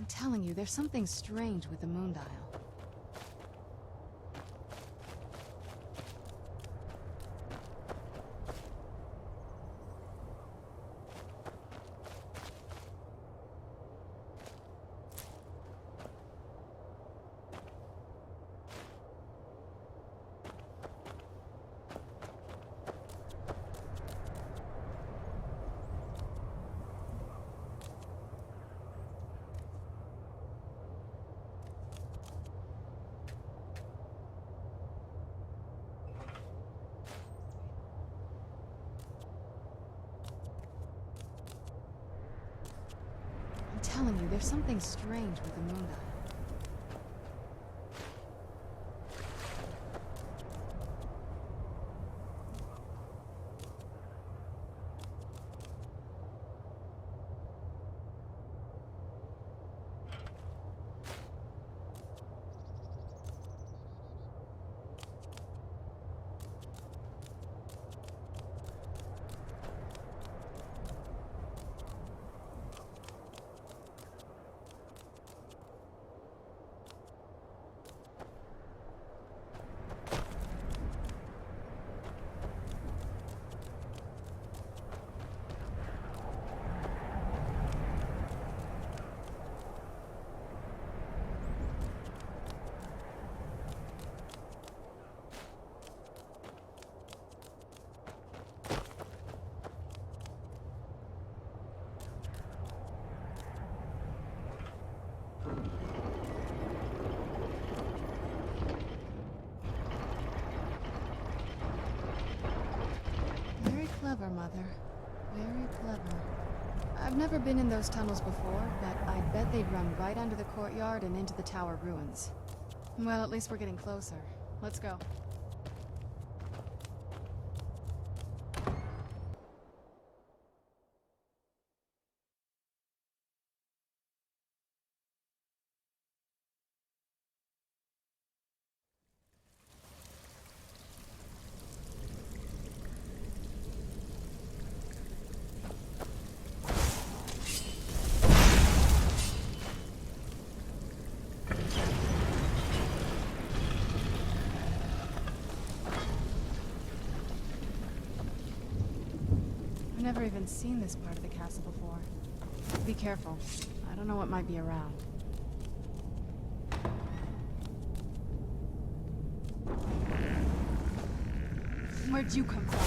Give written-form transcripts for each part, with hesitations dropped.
telling you, there's something strange with the moon dial. I'm telling you, there's something strange with the moon dial. Clever, Mother. Very clever. I've never been in those tunnels before, but I bet they'd run right under the courtyard and into the tower ruins. Well, at least we're getting closer. Let's go. I've never even seen this part of the castle before. Be careful. I don't know what might be around. Where'd you come from?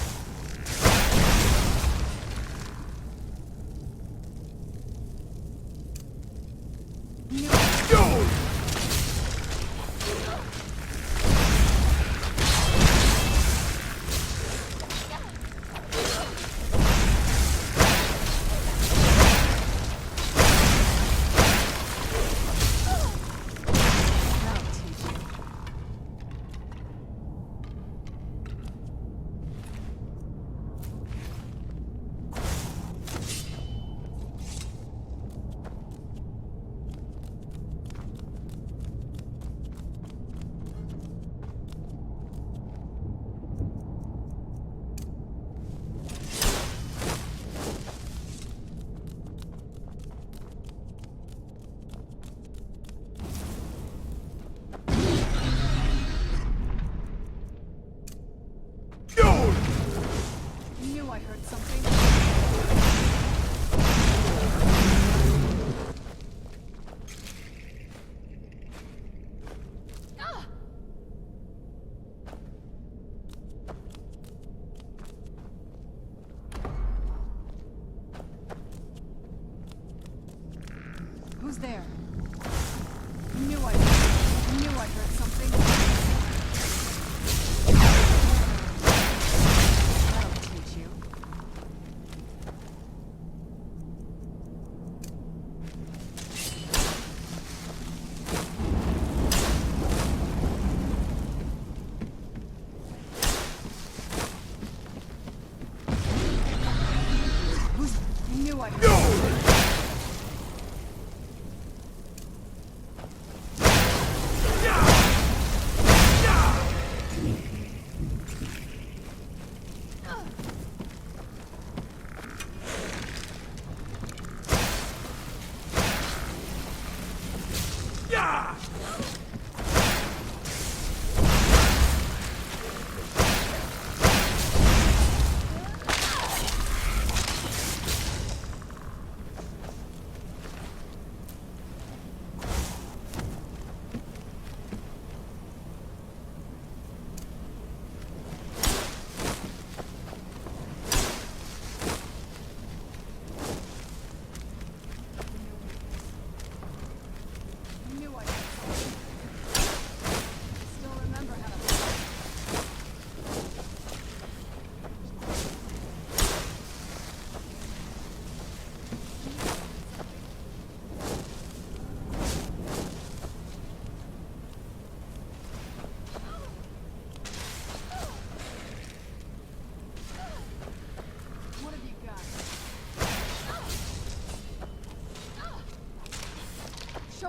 Who's there? Knew I heard something. That'll teach you.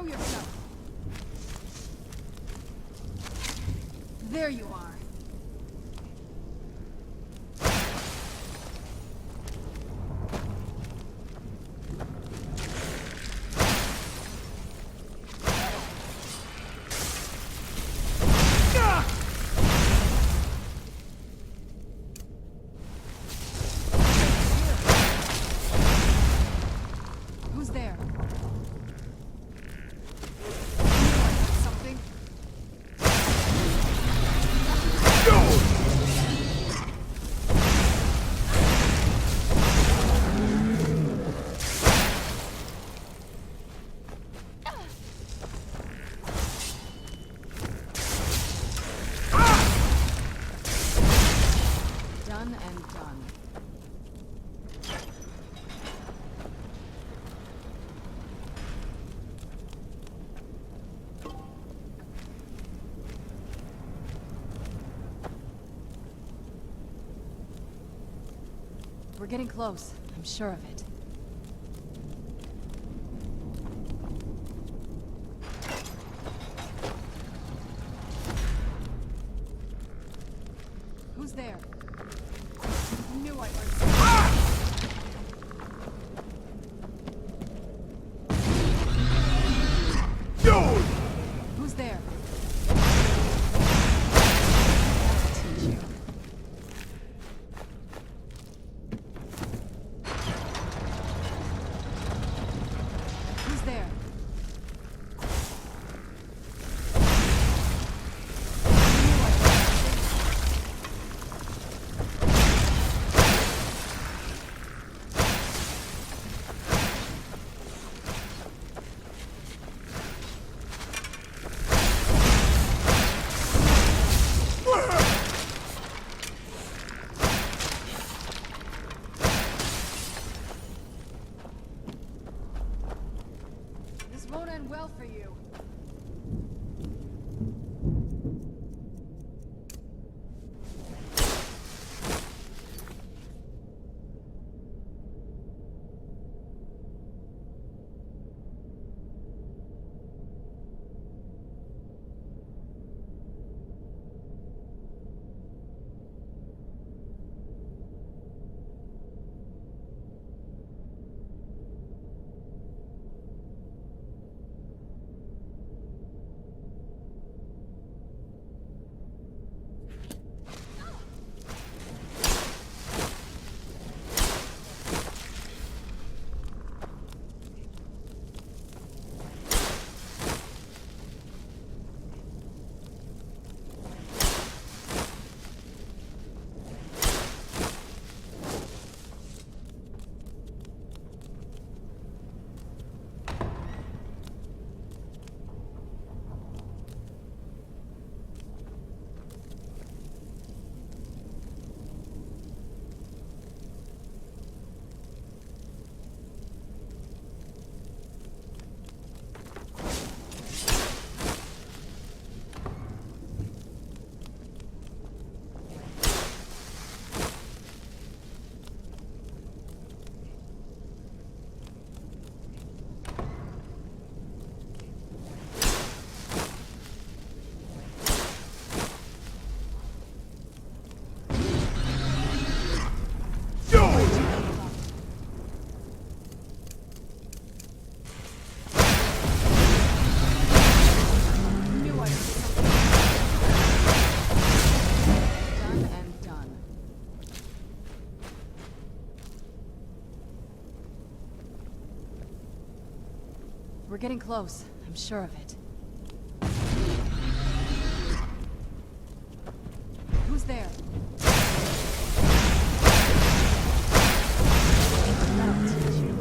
Show yourself. There you are. Who's there? Something? Done and done. We're getting close. I'm sure of it. Who's there? Knew I heard something. Who's there? I'll teach you. Who's there? This won't end well for you. We're getting close. I'm sure of it. Who's there? That'll teach you.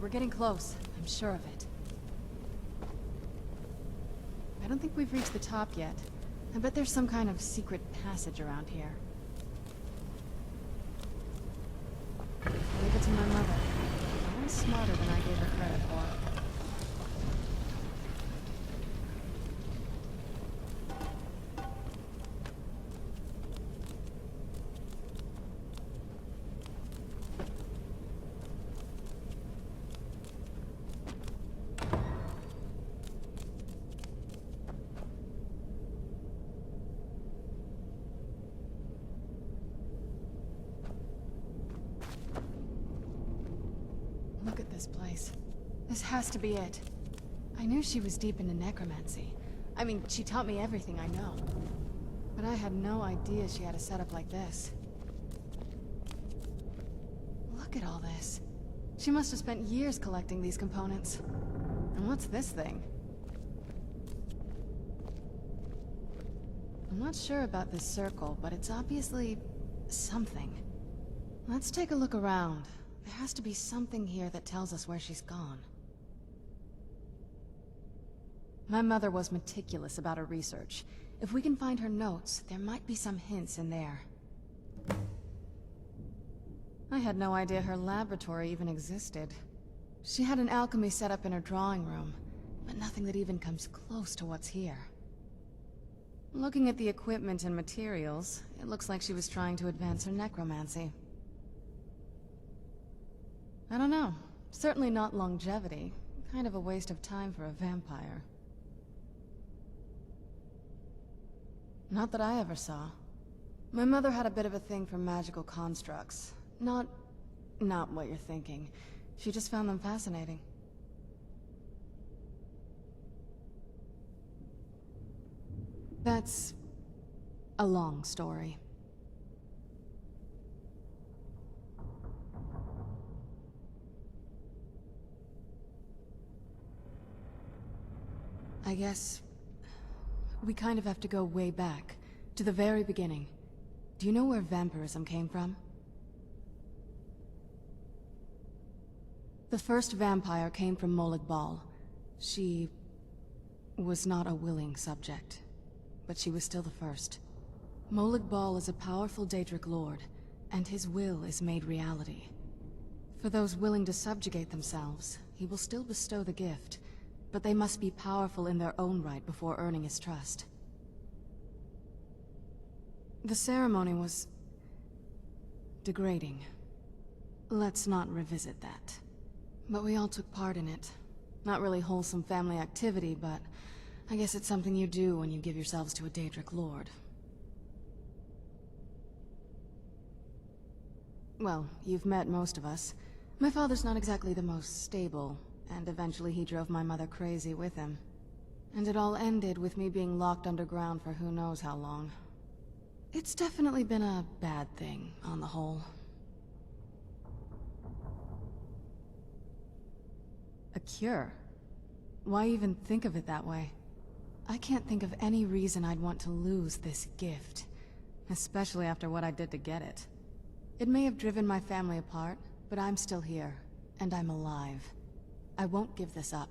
We're getting close. I'm sure of it. I don't think we've reached the top yet. I bet there's some kind of secret passage around here. Leave it to my mother. Always smarter than I gave her credit for. Look at this place. This has to be it. I knew she was deep into necromancy. I mean, she taught me everything I know. But I had no idea she had a setup like this. Look at all this. She must have spent years collecting these components. And what's this thing? I'm not sure about this circle, but it's obviously something. Let's take a look around. There has to be something here that tells us where she's gone. My mother was meticulous about her research. If we can find her notes, there might be some hints in there. I had no idea her laboratory even existed. She had an alchemy set up in her drawing room, but nothing that even comes close to what's here. Looking at the equipment and materials, it looks like she was trying to advance her necromancy. I don't know. Certainly not longevity. Kind of a waste of time for a vampire. Not that I ever saw. My mother had a bit of a thing for magical constructs. Not what you're thinking. She just found them fascinating. That's a long story. I guess we kind of have to go way back, to the very beginning. Do you know where vampirism came from? The first vampire came from Molag Bal. She was not a willing subject, but she was still the first. Molag Bal is a powerful Daedric lord, and his will is made reality. For those willing to subjugate themselves, he will still bestow the gift, but they must be powerful in their own right before earning his trust. The ceremony was degrading. Let's not revisit that. But we all took part in it. Not really wholesome family activity, but I guess it's something you do when you give yourselves to a Daedric lord. Well, you've met most of us. My father's not exactly the most stable, and eventually he drove my mother crazy with him. And it all ended with me being locked underground for who knows how long. It's definitely been a bad thing, on the whole. A cure? Why even think of it that way? I can't think of any reason I'd want to lose this gift. Especially after what I did to get it. It may have driven my family apart, but I'm still here, and I'm alive. I won't give this up.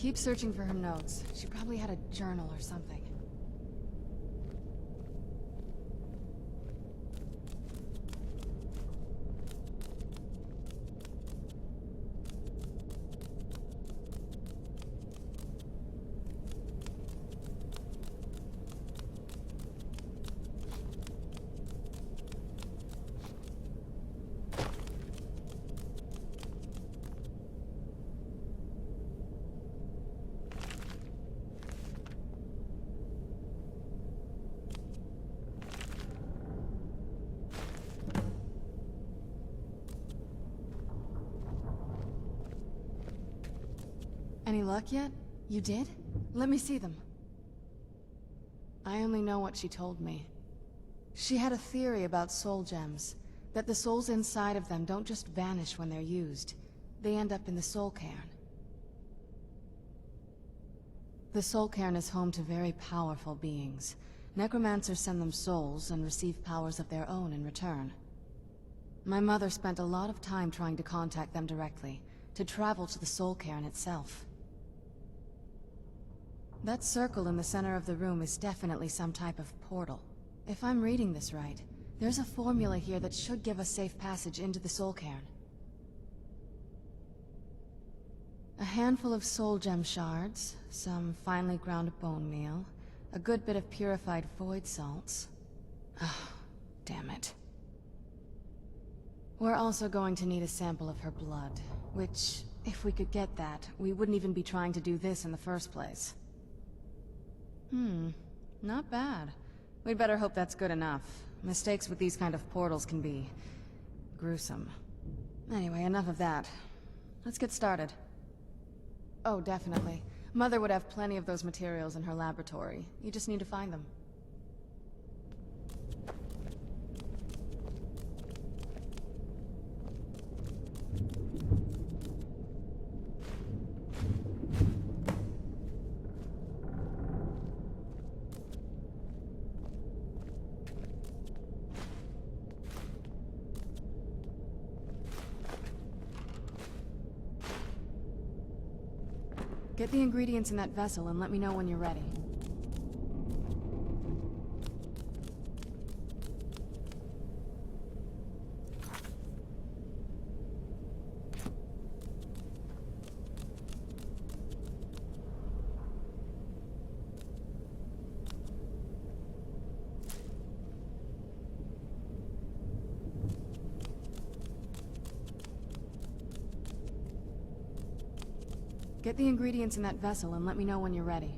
Keep searching for her notes. She probably had a journal or something. Any luck yet? You did? Let me see them. I only know what she told me. She had a theory about soul gems, that the souls inside of them don't just vanish when they're used. They end up in the soul cairn. The soul cairn is home to very powerful beings. Necromancers send them souls and receive powers of their own in return. My mother spent a lot of time trying to contact them directly, to travel to the soul cairn itself. That circle in the center of the room is definitely some type of portal. If I'm reading this right, there's a formula here that should give us safe passage into the soul cairn. A handful of soul gem shards, some finely ground bone meal, a good bit of purified void salts. Oh, damn it. We're also going to need a sample of her blood, which, if we could get that, we wouldn't even be trying to do this in the first place. Not bad. We'd better hope that's good enough. Mistakes with these kind of portals can be gruesome. Anyway, enough of that. Let's get started. Oh, definitely. Mother would have plenty of those materials in her laboratory. You just need to find them. Get the ingredients in that vessel and let me know when you're ready. Get the ingredients in that vessel and let me know when you're ready.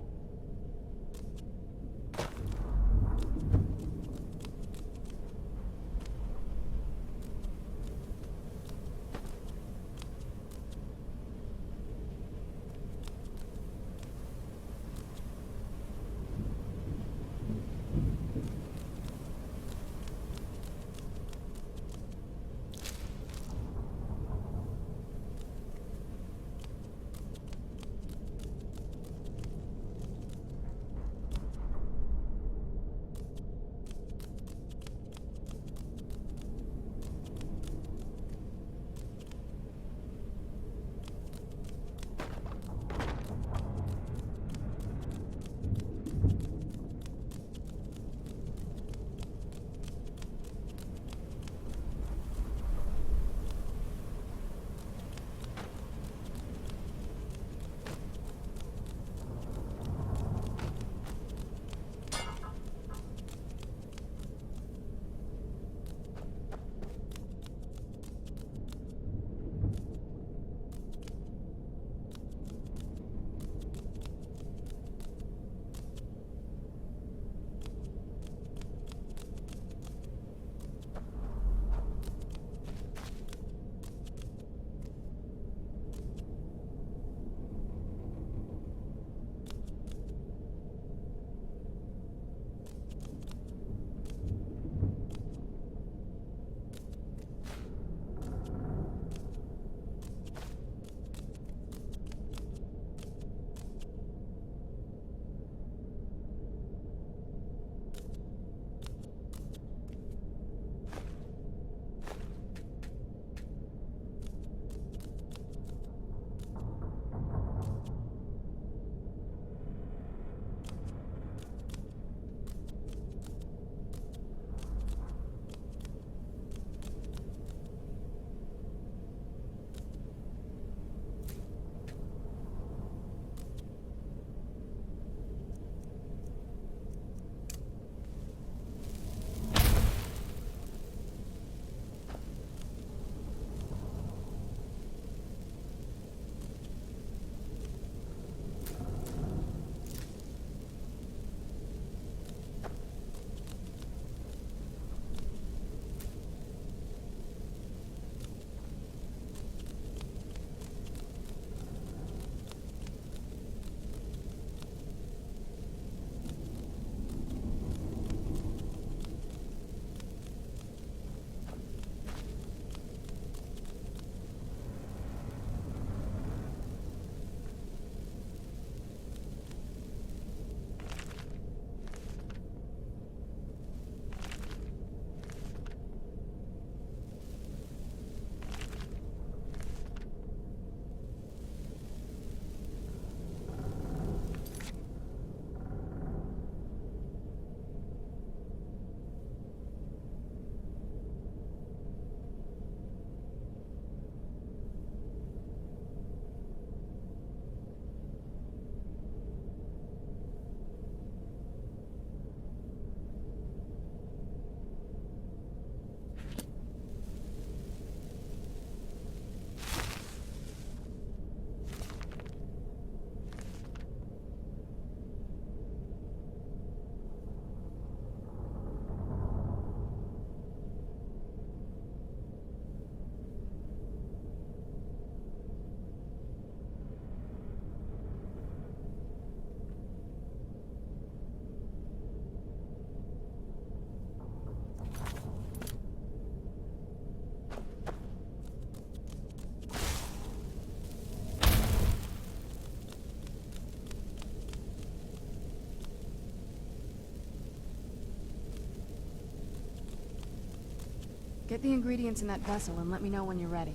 Get the ingredients in that vessel and let me know when you're ready.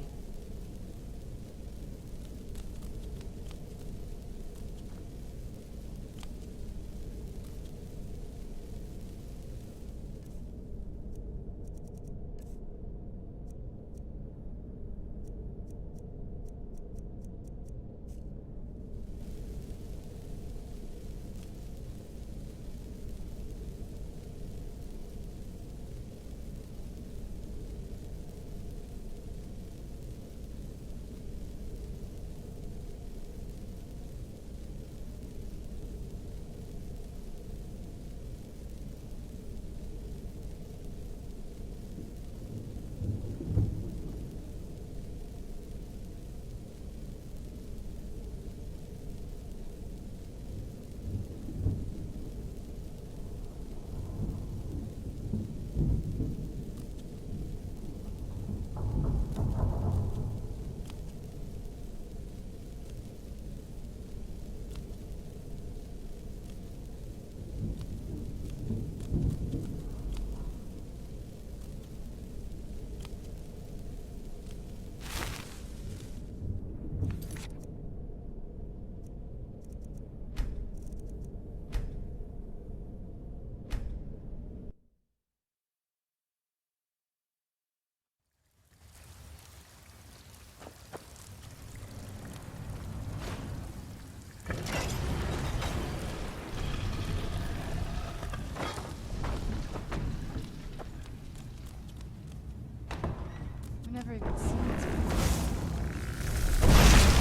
Never even seen this before.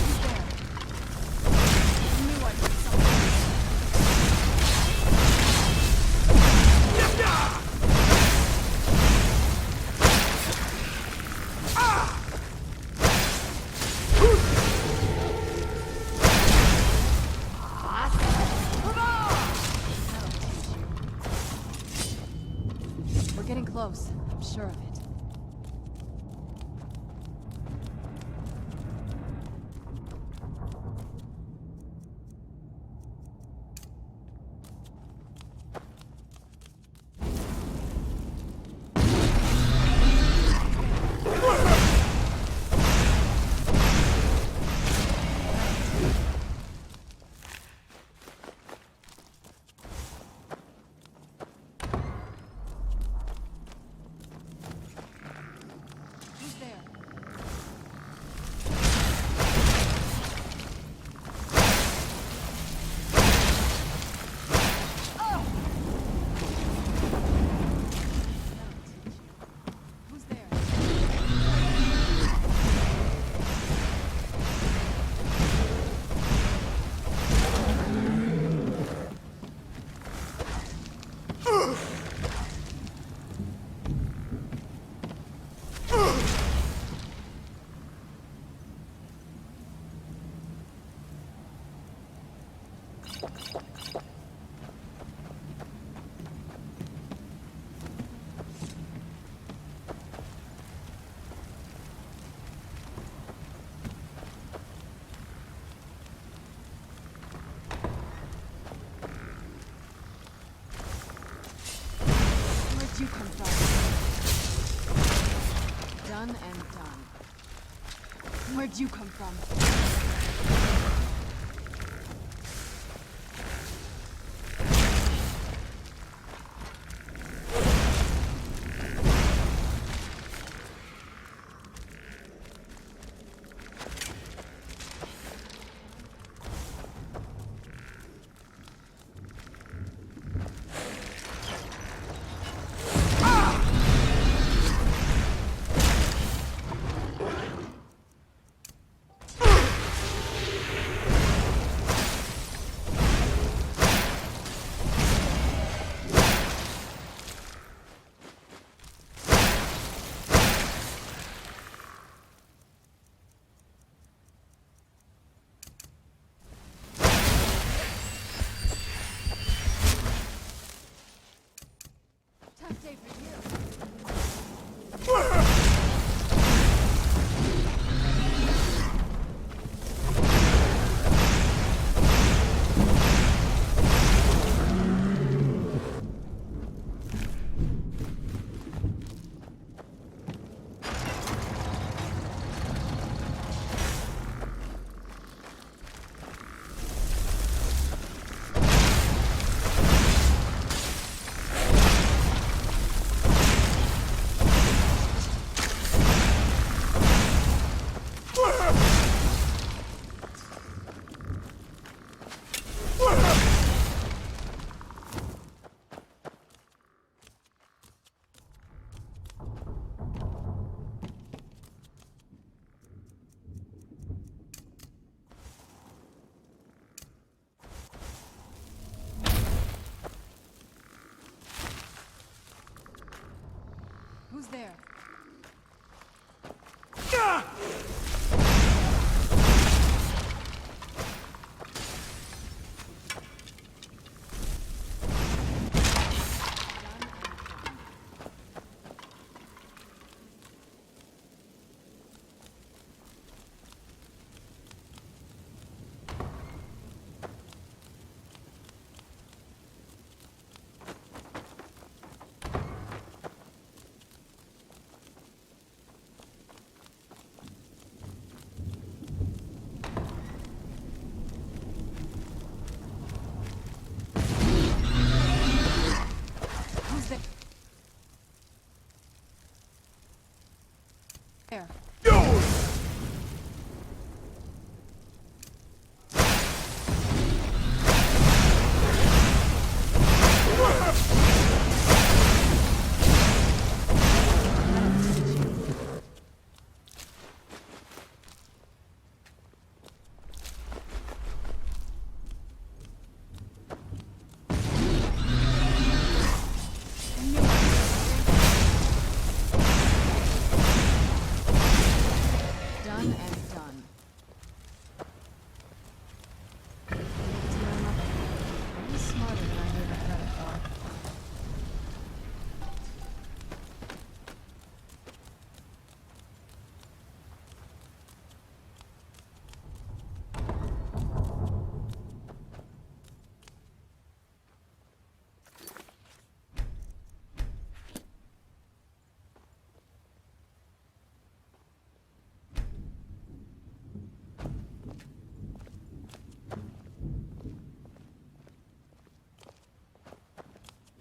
Who's there? I knew I heard something. We're getting close. I'm sure of it. Where'd you come from? Done and done. Where'd you come from? Who's there? There.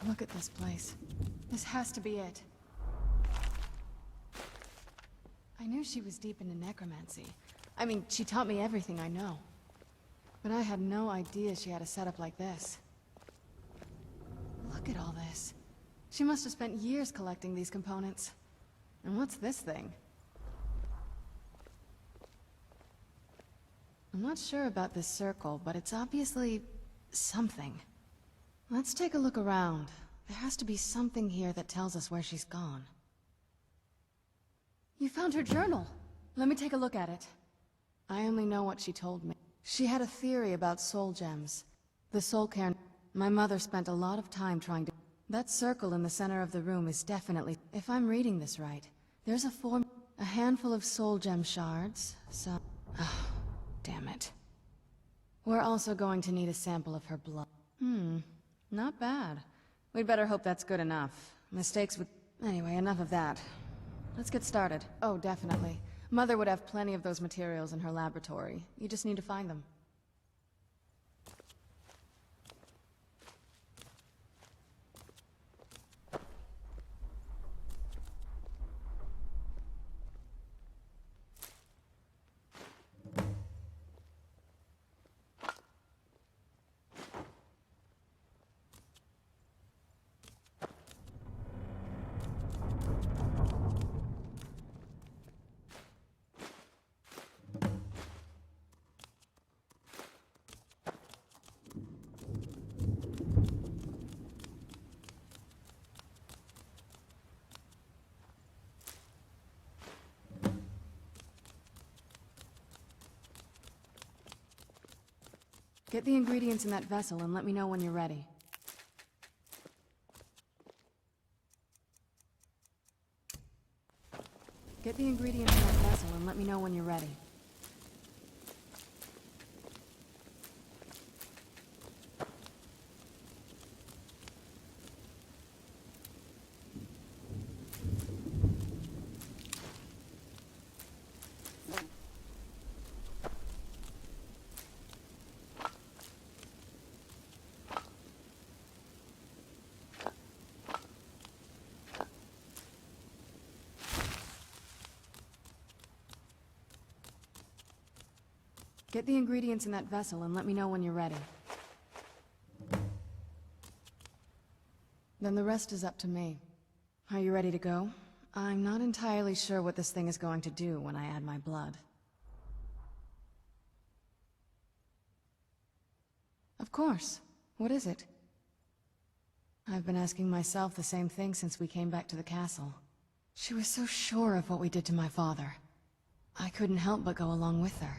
Look at this place. This has to be it. I knew she was deep into necromancy. I mean, she taught me everything I know. But I had no idea she had a setup like this. Look at all this. She must have spent years collecting these components. And what's this thing? I'm not sure about this circle, but it's obviously something. Let's take a look around. There has to be something here that tells us where she's gone. You found her journal! Let me take a look at it. I only know what she told me. She had a theory about soul gems. The soul cairn. My mother spent a lot of time trying to... That circle in the center of the room is definitely... If I'm reading this right, there's a handful of soul gem shards, some... Oh, damn it. We're also going to need a sample of her blood. Not bad. We'd better hope that's good enough. Mistakes would... Anyway, enough of that. Let's get started. Oh, definitely. Mother would have plenty of those materials in her laboratory. You just need to find them. Get the ingredients in that vessel and let me know when you're ready. Get the ingredients in that vessel and let me know when you're ready. Get the ingredients in that vessel and let me know when you're ready. Then the rest is up to me. Are you ready to go? I'm not entirely sure what this thing is going to do when I add my blood. Of course. What is it? I've been asking myself the same thing since we came back to the castle. She was so sure of what we did to my father. I couldn't help but go along with her.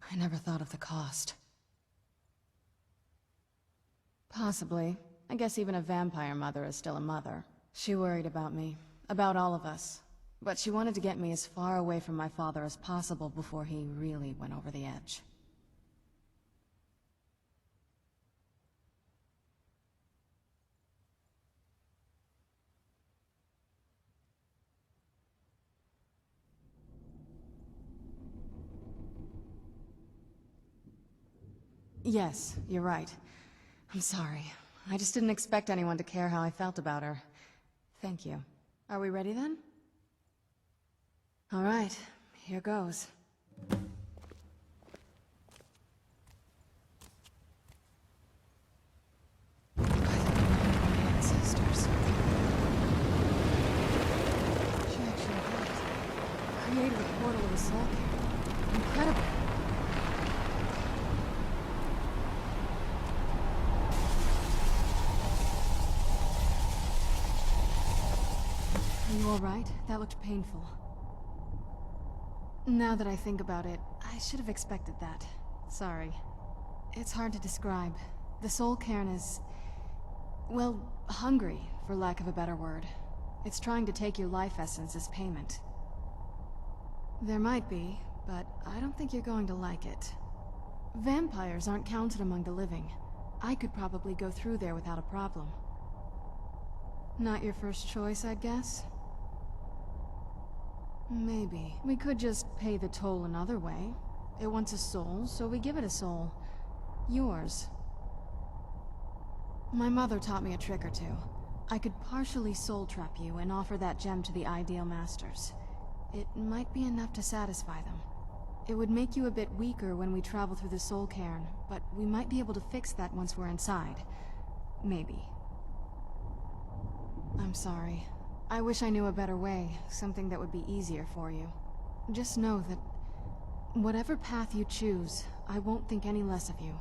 I never thought of the cost. Possibly. I guess even a vampire mother is still a mother. She worried about me, about all of us. But she wanted to get me as far away from my father as possible before he really went over the edge. Yes, you're right. I'm sorry. I just didn't expect anyone to care how I felt about her. Thank you. Are we ready then? All right, here goes. By the blood of my ancestors. She actually did it. Created a portal of the soul Cairn. Incredible. Are you alright? That looked painful. Now that I think about it, I should have expected that. Sorry. It's hard to describe. The soul Cairn is... well, hungry, for lack of a better word. It's trying to take your life essence as payment. There might be, but I don't think you're going to like it. Vampires aren't counted among the living. I could probably go through there without a problem. Not your first choice, I'd guess? Maybe. We could just pay the toll another way. It wants a soul, so we give it a soul. Yours. My mother taught me a trick or two. I could partially soul trap you and offer that gem to the ideal masters. It might be enough to satisfy them. It would make you a bit weaker when we travel through the soul cairn, but we might be able to fix that once we're inside. Maybe. I'm sorry. I wish I knew a better way, something that would be easier for you. Just know that whatever path you choose, I won't think any less of you.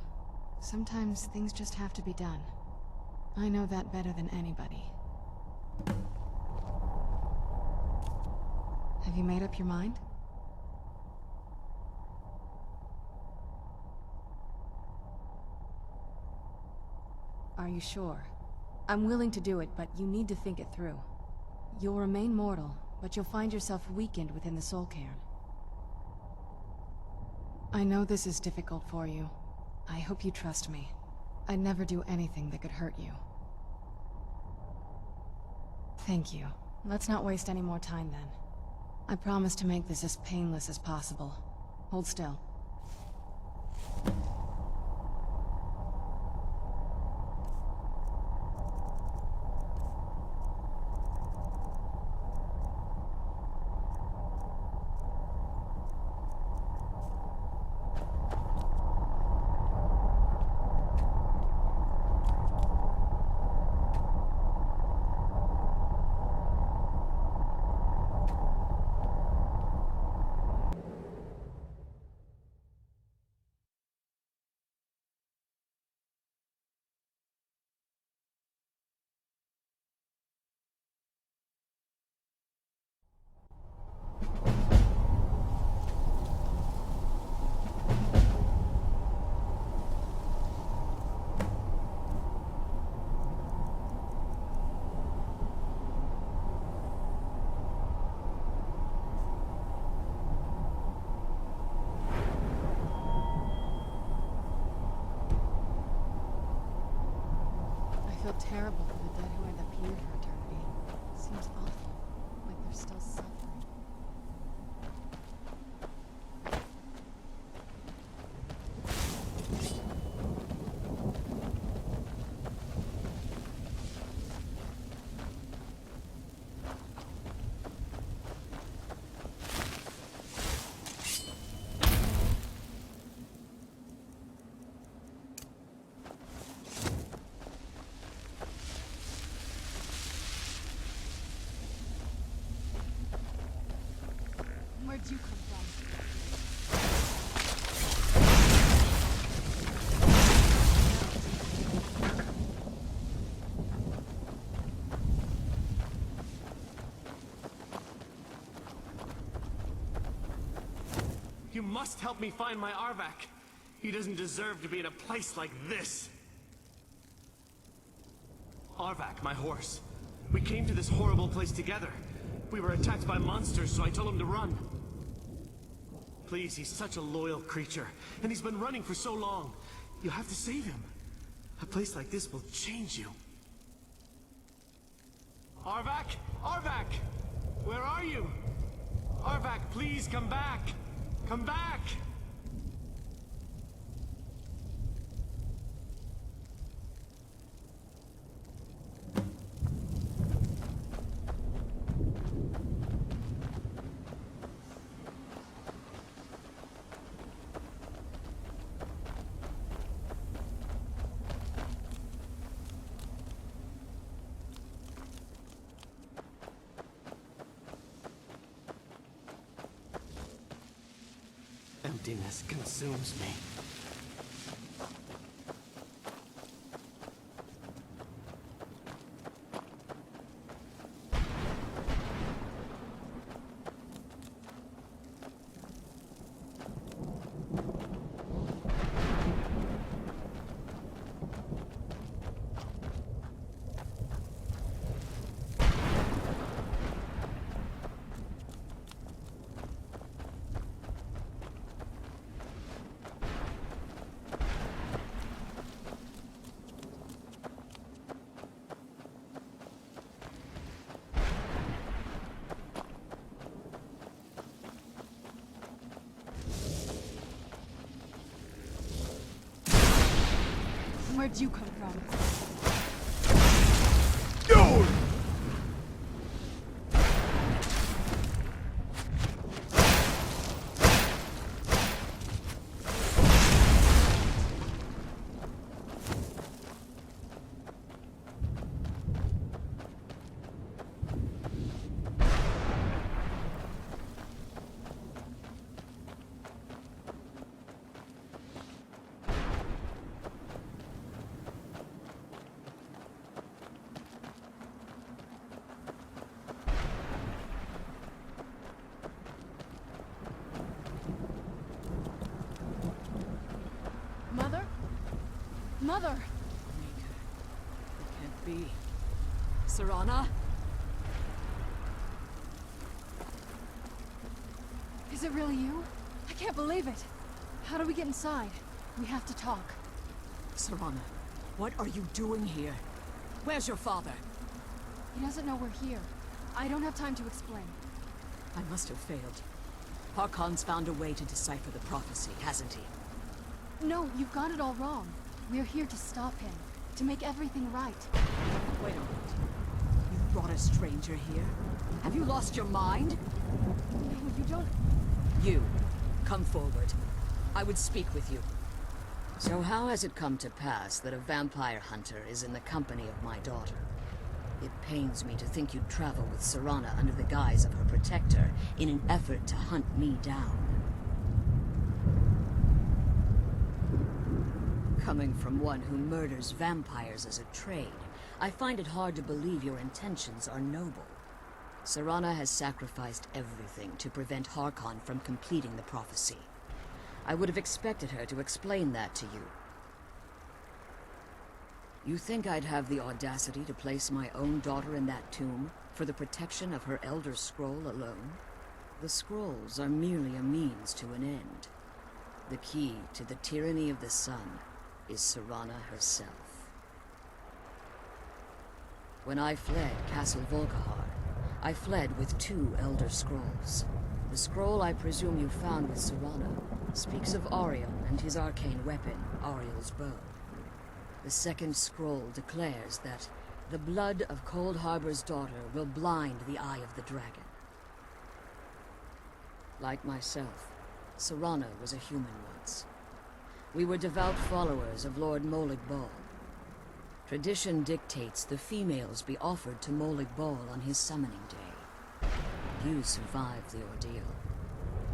Sometimes things just have to be done. I know that better than anybody. Have you made up your mind? Are you sure? I'm willing to do it, but you need to think it through. You'll remain mortal, but you'll find yourself weakened within the soul cairn. I know this is difficult for you. I hope you trust me. I'd never do anything that could hurt you. Thank you. Let's not waste any more time then. I promise to make this as painless as possible. Hold still. I feel terrible for the dead who had appeared for eternity. Seems awful, like they're still suffering. Where'd you come from? must help me find my Arvak. He doesn't deserve to be in a place like this. Arvak, my horse. We came to this horrible place together. We were attacked by monsters, so I told him to run. Please, he's such a loyal creature, and he's been running for so long. You have to save him. A place like this will change you. Arvak? Arvak! Where are you? Arvak, please come back! Come back! Emptiness consumes me. Where'd you come from? No! Mother! It can't be. Serana? Is it really you? I can't believe it. How do we get inside? We have to talk. Serana, what are you doing here? Where's your father? He doesn't know we're here. I don't have time to explain. I must have failed. Harkon's found a way to decipher the prophecy, hasn't he? No, you've got it all wrong. We're here to stop him, to make everything right. Wait a minute. You brought a stranger here? Have you lost your mind? No, you don't... You, come forward. I would speak with you. So how has it come to pass that a vampire hunter is in the company of my daughter? It pains me to think you'd travel with Serana under the guise of her protector in an effort to hunt me down. Coming from one who murders vampires as a trade, I find it hard to believe your intentions are noble. Serana has sacrificed everything to prevent Harkon from completing the prophecy. I would have expected her to explain that to you. You think I'd have the audacity to place my own daughter in that tomb for the protection of her Elder Scroll alone? The scrolls are merely a means to an end. The key to the tyranny of the sun is Serana herself. When I fled Castle Volkihar, I fled with 2 Elder Scrolls. The scroll I presume you found with Serana speaks of Ariel and his arcane weapon, Ariel's bow. The second scroll declares that the blood of Cold Harbor's daughter will blind the eye of the dragon. Like myself, Serana was a human once. We were devout followers of Lord Molig Bal. Tradition dictates the females be offered to Molig Bal on his summoning day. You survive the ordeal.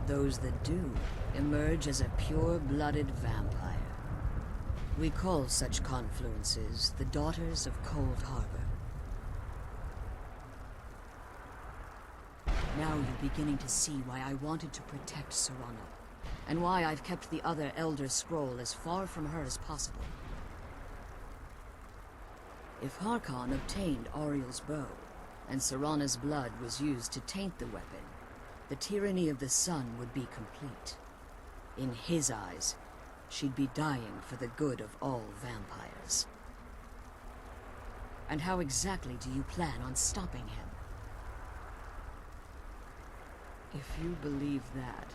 Those that do emerge as a pure-blooded vampire. We call such confluences the Daughters of Cold Harbor. Now you're beginning to see why I wanted to protect Serana. and why I've kept the other Elder Scroll as far from her as possible. If Harkon obtained Auriel's bow, and Serana's blood was used to taint the weapon, the tyranny of the sun would be complete. In his eyes, she'd be dying for the good of all vampires. And how exactly do you plan on stopping him? If you believe that,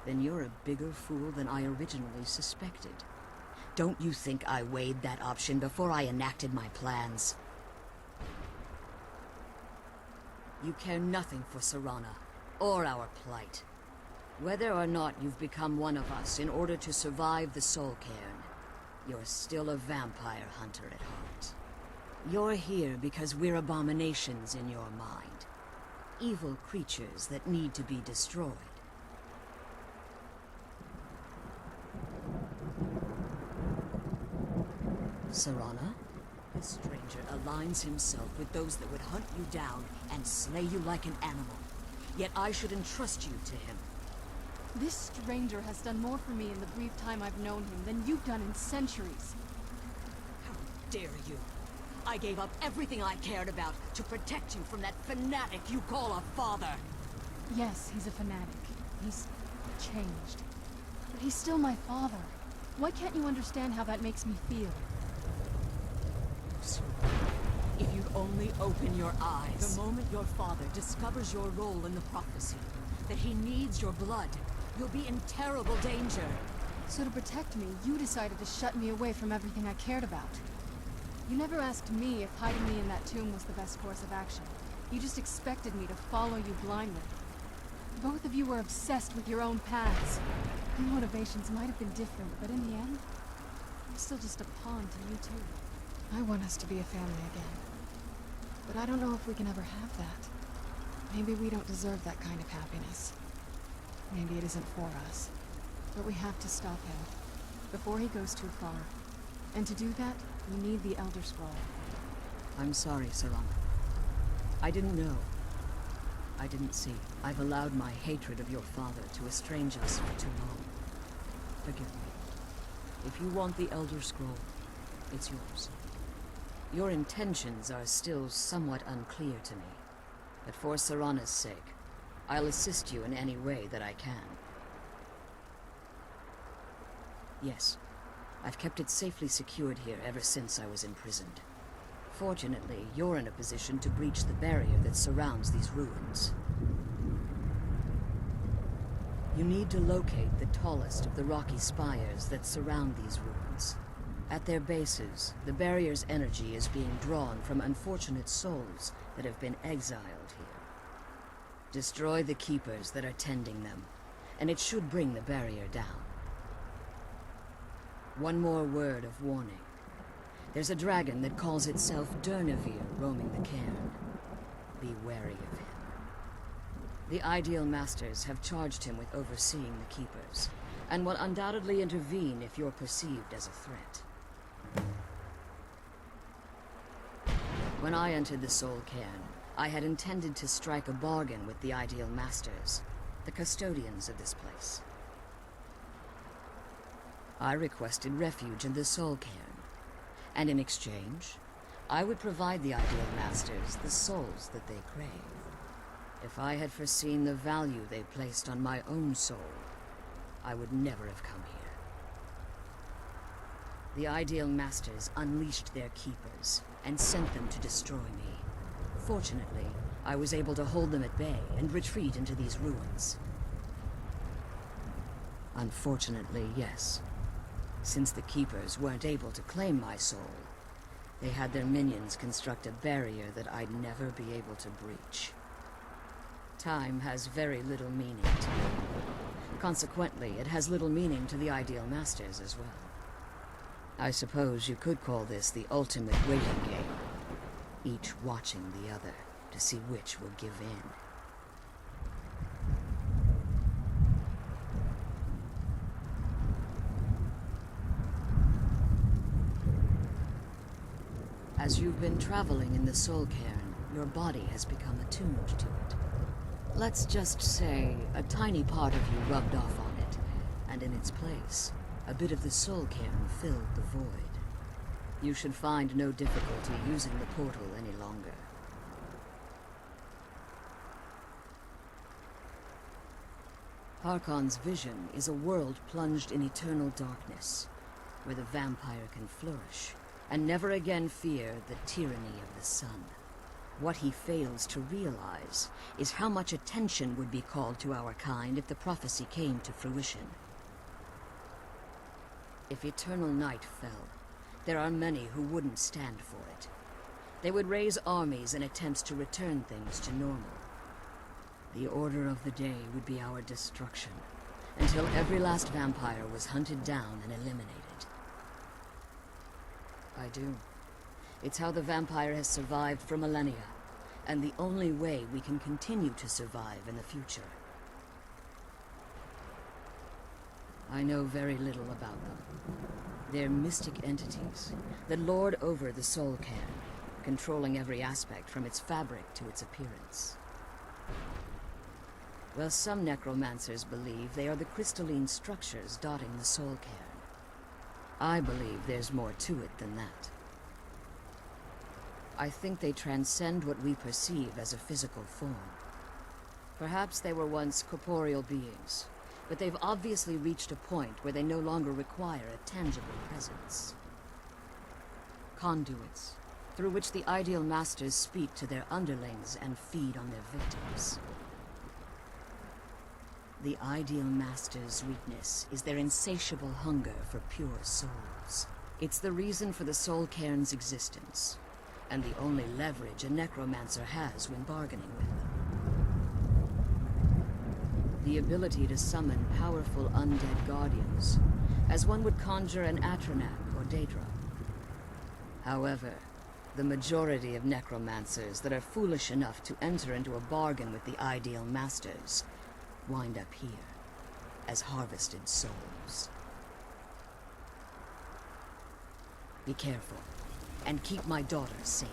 then you're a bigger fool than I originally suspected. Don't you think I weighed that option before I enacted my plans? You care nothing for Serana, or our plight. Whether or not you've become one of us in order to survive the Soul Cairn, you're still a vampire hunter at heart. You're here because we're abominations in your mind. Evil creatures that need to be destroyed. Serana? This stranger aligns himself with those that would hunt you down and slay you like an animal. Yet I should entrust you to him. This stranger has done more for me in the brief time I've known him than you've done in centuries. How dare you! I gave up everything I cared about to protect you from that fanatic you call a father! Yes, he's a fanatic. He's changed. But he's still my father. Why can't you understand how that makes me feel? If you'd only open your eyes. The moment your father discovers your role in the prophecy, that he needs your blood, you'll be in terrible danger. So to protect me, you decided to shut me away from everything I cared about. You never asked me if hiding me in that tomb was the best course of action. You just expected me to follow you blindly. Both of you were obsessed with your own paths. Your motivations might have been different, but in the end, I'm still just a pawn to you two. I want us to be a family again. But I don't know if we can ever have that. Maybe we don't deserve that kind of happiness. Maybe it isn't for us. But we have to stop him, before he goes too far. And to do that, we need the Elder Scroll. I'm sorry, Serana. I didn't know. I didn't see. I've allowed my hatred of your father to estrange us for too long. Forgive me. If you want the Elder Scroll, it's yours. Your intentions are still somewhat unclear to me, but for Serana's sake, I'll assist you in any way that I can. Yes, I've kept it safely secured here ever since I was imprisoned. Fortunately, you're in a position to breach the barrier that surrounds these ruins. You need to locate the tallest of the rocky spires that surround these ruins. At their bases, the barrier's energy is being drawn from unfortunate souls that have been exiled here. Destroy the keepers that are tending them, and it should bring the barrier down. One more word of warning. There's a dragon that calls itself Durnevere roaming the Cairn. Be wary of him. The Ideal Masters have charged him with overseeing the keepers, and will undoubtedly intervene if you're perceived as a threat. When I entered the Soul Cairn, I had intended to strike a bargain with the Ideal Masters, the custodians of this place. I requested refuge in the Soul Cairn, and in exchange, I would provide the Ideal Masters the souls that they crave. If I had foreseen the value they placed on my own soul, I would never have come here. The Ideal Masters unleashed their keepers and sent them to destroy me. Fortunately, I was able to hold them at bay and retreat into these ruins. Unfortunately, yes. Since the keepers weren't able to claim my soul, they had their minions construct a barrier that I'd never be able to breach. Time has very little meaning to me. Consequently, it has little meaning to the Ideal Masters as well. I suppose you could call this the ultimate waiting game, each watching the other to see which will give in. As you've been traveling in the Soul Cairn, your body has become attuned to it. Let's just say a tiny part of you rubbed off on it, and in its place, a bit of the soul cairn filled the void. You should find no difficulty using the portal any longer. Harkon's vision is a world plunged in eternal darkness, where the vampire can flourish, and never again fear the tyranny of the sun. What he fails to realize is how much attention would be called to our kind if the prophecy came to fruition. If eternal night fell, there are many who wouldn't stand for it. They would raise armies in attempts to return things to normal. The order of the day would be our destruction, until every last vampire was hunted down and eliminated. I do. It's how the vampire has survived for millennia, and the only way we can continue to survive in the future. I know very little about them. They're mystic entities that lord over the soul cairn, controlling every aspect from its fabric to its appearance. Well, some necromancers believe they are the crystalline structures dotting the soul cairn. I believe there's more to it than that. I think they transcend what we perceive as a physical form. Perhaps they were once corporeal beings, but they've obviously reached a point where they no longer require a tangible presence. Conduits, through which the Ideal Masters speak to their underlings and feed on their victims. The Ideal Masters' weakness is their insatiable hunger for pure souls. It's the reason for the soul cairn's existence, and the only leverage a necromancer has when bargaining with them. The ability to summon powerful undead guardians, as one would conjure an Atronak or Daedra. However, the majority of necromancers that are foolish enough to enter into a bargain with the Ideal Masters wind up here, as harvested souls. Be careful, and keep my daughter safe.